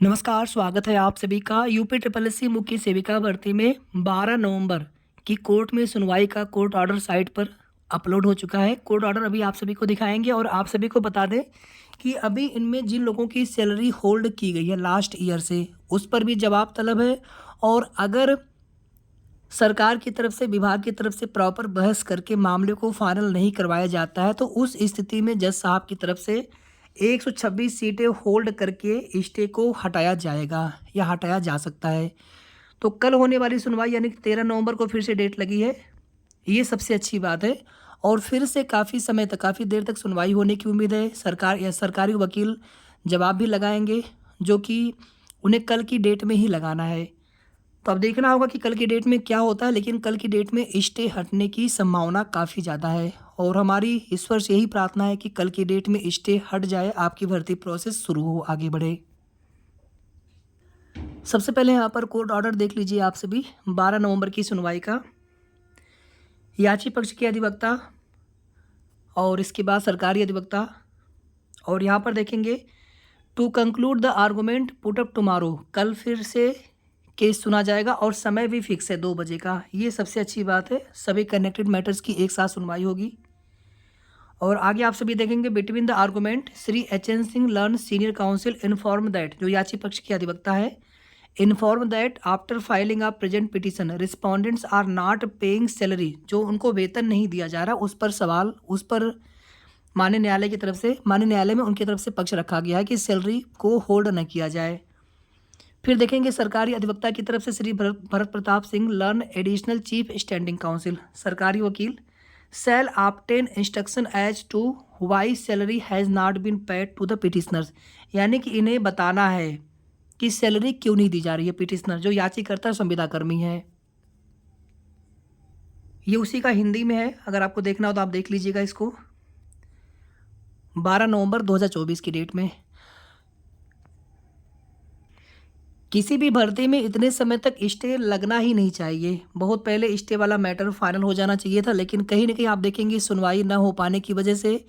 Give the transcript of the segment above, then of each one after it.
नमस्कार, स्वागत है आप सभी का यूपी ट्रिपल एससी मुख्य सेविका भर्ती में 12 नवंबर की कोर्ट में सुनवाई का कोर्ट ऑर्डर साइट पर अपलोड हो चुका है। कोर्ट ऑर्डर अभी आप सभी को दिखाएंगे और आप सभी को बता दें कि अभी इनमें जिन लोगों की सैलरी होल्ड की गई है लास्ट ईयर से, उस पर भी जवाब तलब है। और अगर सरकार की तरफ से, विभाग की तरफ से प्रॉपर बहस करके मामले को फाइनल नहीं करवाया जाता है तो उस स्थिति में जज साहब की तरफ से 126 सीटें होल्ड करके स्टे को हटाया जाएगा या हटाया जा सकता है। तो कल होने वाली सुनवाई यानी कि 13 नवंबर को फिर से डेट लगी है, ये सबसे अच्छी बात है। और फिर से काफ़ी समय तक, काफ़ी देर तक सुनवाई होने की उम्मीद है। सरकार या सरकारी वकील जवाब भी लगाएंगे, जो कि उन्हें कल की डेट में ही लगाना है। तो अब देखना होगा कि कल की डेट में क्या होता है, लेकिन कल की डेट में स्टे हटने की संभावना काफ़ी ज़्यादा है और हमारी ईश्वर से यही प्रार्थना है कि कल की डेट में स्टे हट जाए, आपकी भर्ती प्रोसेस शुरू हो, आगे बढ़े। सबसे पहले यहाँ पर कोर्ट ऑर्डर देख लीजिए आप सभी। 12 नवंबर की सुनवाई का याची पक्ष के अधिवक्ता और इसके बाद सरकारी अधिवक्ता, और यहाँ पर देखेंगे to conclude the argument put up tomorrow, कल फिर से केस सुना जाएगा और समय भी फिक्स है 2 बजे का। ये सबसे अच्छी बात है, सभी कनेक्टेड मैटर्स की एक साथ सुनवाई होगी। और आगे आप सभी देखेंगे between the argument Shri H N. Singh learn senior counsel inform that, जो याची पक्ष के अधिवक्ता है, inform that after filing of present petition respondents are not paying salary, जो उनको वेतन नहीं दिया जा रहा, उस पर सवाल, उस पर माननीय न्यायालय की तरफ से, माननीय न्यायालय में उनकी तरफ से पक्ष रखा गया है कि सैलरी को होल्ड न किया जाए। फिर देखेंगे सरकारी अधिवक्ता की तरफ से Shri Bharat Pratap Singh learn additional chief standing counsel, सरकारी वकील, shall obtain instruction as to why salary has not been paid to the petitioners, यानी कि इन्हें बताना है कि सैलरी क्यों नहीं दी जा रही है। पिटिशनर जो याचिकाकर्ता संविदा कर्मी है, ये उसी का हिंदी में है, अगर आपको देखना हो तो आप देख लीजिएगा इसको। 12 नवंबर 2024 की डेट में किसी भी भर्ती में इतने समय तक स्टे लगना ही नहीं चाहिए। बहुत पहले स्टे वाला मैटर फाइनल हो जाना चाहिए था, लेकिन कहीं ना कहीं आप देखेंगे सुनवाई न हो पाने की वजह से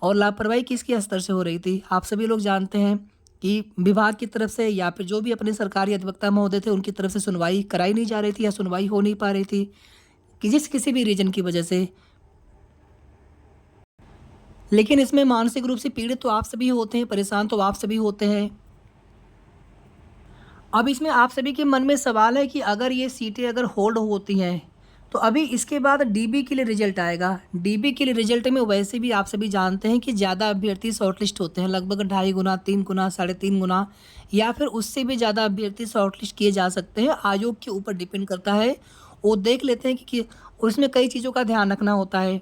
और लापरवाही किसके स्तर से हो रही थी, आप सभी लोग जानते हैं कि विभाग की तरफ से या फिर जो भी अपने सरकारी अधिवक्ता महोदय थे उनकी तरफ से सुनवाई कराई नहीं जा रही थी या सुनवाई हो नहीं पा रही थी कि किसी भी रीजन की वजह से। लेकिन इसमें मानसिक रूप से पीड़ित तो आप सभी होते हैं, परेशान तो आप सभी होते हैं। अब इसमें आप सभी के मन में सवाल है कि अगर ये सीटें अगर होल्ड होती हैं तो अभी इसके बाद डीबी के लिए रिजल्ट आएगा। डीबी के लिए रिजल्ट में वैसे भी आप सभी जानते हैं कि ज़्यादा अभ्यर्थी शॉर्टलिस्ट होते हैं, लगभग 2.5 गुना, 3 गुना, 3.5 गुना या फिर उससे भी ज़्यादा अभ्यर्थी शॉर्टलिस्ट किए जा सकते हैं। आयोग के ऊपर डिपेंड करता है, वो देख लेते हैं कि उसमें कई चीज़ों का ध्यान रखना होता है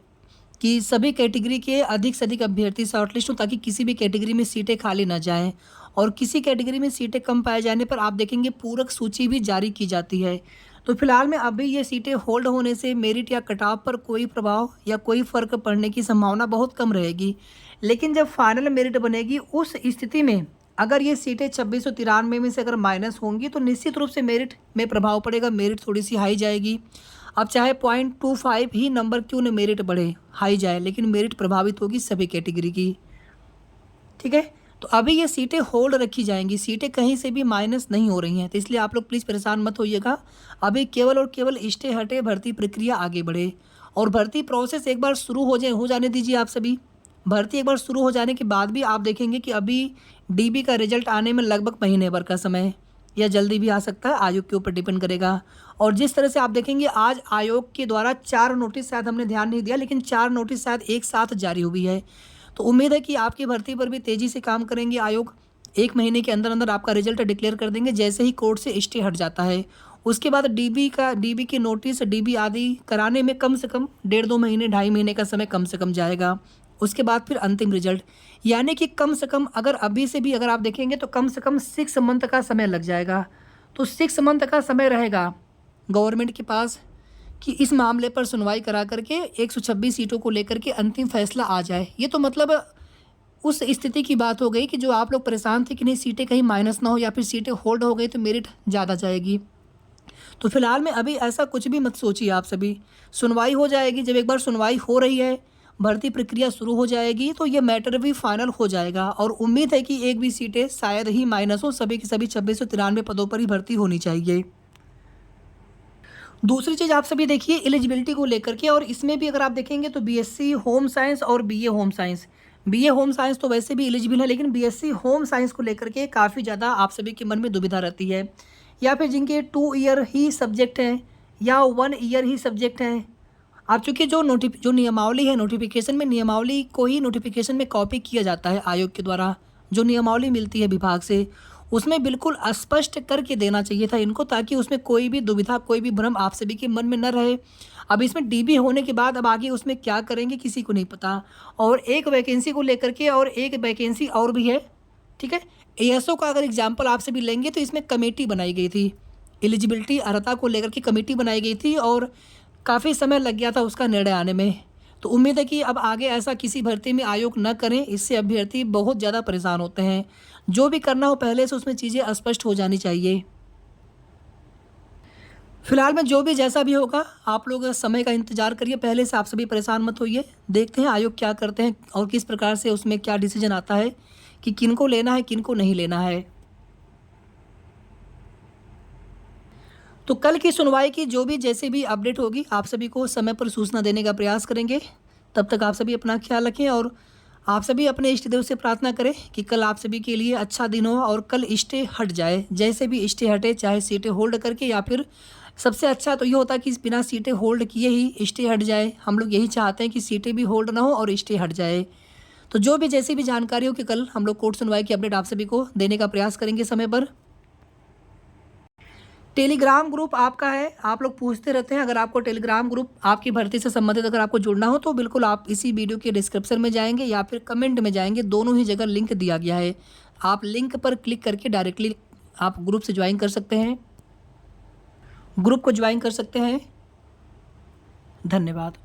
कि सभी कैटेगरी के अधिक से अधिक अभ्यर्थी शॉर्टलिस्ट हों ताकि किसी भी कैटेगरी में सीटें खाली ना जाएं। और किसी कैटेगरी में सीटें कम पाए जाने पर आप देखेंगे पूरक सूची भी जारी की जाती है। तो फिलहाल में अभी ये सीटें होल्ड होने से मेरिट या कट ऑफ पर कोई प्रभाव या कोई फ़र्क पड़ने की संभावना बहुत कम रहेगी। लेकिन जब फाइनल मेरिट बनेगी उस स्थिति में अगर ये सीटें 2693 में से अगर माइनस होंगी तो निश्चित रूप से मेरिट में प्रभाव पड़ेगा, मेरिट थोड़ी सी हाई जाएगी। अब चाहे 0.25 ही नंबर क्यों न मेरिट बढ़े, हाई जाए, लेकिन मेरिट प्रभावित होगी सभी कैटेगरी की। ठीक है, तो अभी ये सीटें होल्ड रखी जाएंगी, सीटें कहीं से भी माइनस नहीं हो रही हैं, तो इसलिए आप लोग प्लीज़ परेशान मत होइएगा। अभी केवल और केवल स्टे हटे, भर्ती प्रक्रिया आगे बढ़े और भर्ती प्रोसेस एक बार शुरू हो जाने दीजिए आप सभी। भर्ती एक बार शुरू हो जाने के बाद भी आप देखेंगे कि अभी डीबी का रिजल्ट आने में लगभग महीने भर का समय है या जल्दी भी आ सकता है, आयोग के ऊपर डिपेंड करेगा। और जिस तरह से आप देखेंगे आज आयोग के द्वारा 4 नोटिस, शायद हमने ध्यान नहीं दिया लेकिन 4 नोटिस शायद एक साथ जारी हुई है। तो उम्मीद है कि आपकी भर्ती पर भी तेज़ी से काम करेंगे आयोग। 1 महीने के अंदर अंदर आपका रिजल्ट डिक्लेयर कर देंगे जैसे ही कोर्ट से स्टे हट जाता है। उसके बाद डीबी की नोटिस, डीबी आदि कराने में कम से कम 1.5-2 महीने, 2.5 महीने का समय कम से कम जाएगा। उसके बाद फिर अंतिम रिजल्ट, यानी कि कम से कम अगर अभी से भी अगर आप देखेंगे तो कम से कम 6 मंथ का समय लग जाएगा। तो 6 मंथ का समय रहेगा गवर्नमेंट के पास कि इस मामले पर सुनवाई करा करके 126 सीटों को लेकर के अंतिम फैसला आ जाए। ये तो मतलब उस स्थिति की बात हो गई कि जो आप लोग परेशान थे कि नहीं सीटें कहीं माइनस ना हो या फिर सीटें होल्ड हो गई तो मेरिट ज़्यादा जाएगी। तो फिलहाल में अभी ऐसा कुछ भी मत सोचिए आप सभी, सुनवाई हो जाएगी। जब एक बार सुनवाई हो रही है, भर्ती प्रक्रिया शुरू हो जाएगी तो ये मैटर भी फाइनल हो जाएगा और उम्मीद है कि एक भी सीटें शायद ही माइनस हो, सभी की सभी 2693 पदों पर ही भर्ती होनी चाहिए। दूसरी चीज़ आप सभी देखिए एलिजिबिलिटी को लेकर के, और इसमें भी अगर आप देखेंगे तो बीएससी होम साइंस और BA home science, BA home science तो वैसे भी एलिजिबल है, लेकिन बीएससी होम साइंस को लेकर के काफ़ी ज़्यादा आप सभी के मन में दुविधा रहती है, या फिर जिनके 2 ईयर ही सब्जेक्ट हैं या 1 ईयर ही सब्जेक्ट हैं। अब चूँकि जो नियमावली है, नोटिफिकेशन में नियमावली को ही नोटिफिकेशन में कॉपी किया जाता है आयोग के द्वारा, जो नियमावली मिलती है विभाग से उसमें बिल्कुल स्पष्ट करके देना चाहिए था इनको, ताकि उसमें कोई भी दुविधा, कोई भी भ्रम आप सभी के मन में न रहे। अब इसमें डीबी होने के बाद अब आगे उसमें क्या करेंगे किसी को नहीं पता, और एक वैकेंसी को लेकर के और एक वैकेंसी और भी है, ठीक है। एएसओ का अगर एग्जाम्पल आप सभी लेंगे तो इसमें कमेटी बनाई गई थी, एलिजिबिलिटी अर्हता को लेकर के कमेटी बनाई गई थी और काफ़ी समय लग गया था उसका निर्णय आने में। तो उम्मीद है कि अब आगे ऐसा किसी भर्ती में आयोग न करें, इससे अभ्यर्थी बहुत ज़्यादा परेशान होते हैं। जो भी करना हो पहले से उसमें चीज़ें स्पष्ट हो जानी चाहिए। फिलहाल में जो भी जैसा भी होगा आप लोग समय का इंतज़ार करिए, पहले से आप सभी परेशान मत होइए। देखते हैं आयोग क्या करते हैं और किस प्रकार से उसमें क्या डिसीजन आता है कि किनको लेना है किनको नहीं लेना है। तो कल की सुनवाई की जो भी जैसे भी अपडेट होगी आप सभी को समय पर सूचना देने का प्रयास करेंगे। तब तक आप सभी अपना ख्याल रखें और आप सभी अपने इष्ट देव से प्रार्थना करें कि कल आप सभी के लिए अच्छा दिन हो और कल स्टे हट जाए, जैसे भी स्टे हटे, चाहे सीटें होल्ड करके या फिर सबसे अच्छा तो ये होता है कि बिना सीटें होल्ड किए ही स्टे हट जाए। हम लोग यही चाहते हैं कि सीटें भी होल्ड ना हो और स्टे हट जाए। तो जो भी जैसी भी जानकारी हो कि कल हम लोग कोर्ट सुनवाई की अपडेट आप सभी को देने का प्रयास करेंगे समय पर। टेलीग्राम ग्रुप आपका है, आप लोग पूछते रहते हैं, अगर आपको टेलीग्राम ग्रुप आपकी भर्ती से संबंधित अगर आपको जुड़ना हो तो बिल्कुल आप इसी वीडियो के डिस्क्रिप्शन में जाएंगे या फिर कमेंट में जाएंगे, दोनों ही जगह लिंक दिया गया है। आप लिंक पर क्लिक करके डायरेक्टली आप ग्रुप से ज्वाइन कर सकते हैं, ग्रुप को ज्वाइन कर सकते हैं। धन्यवाद।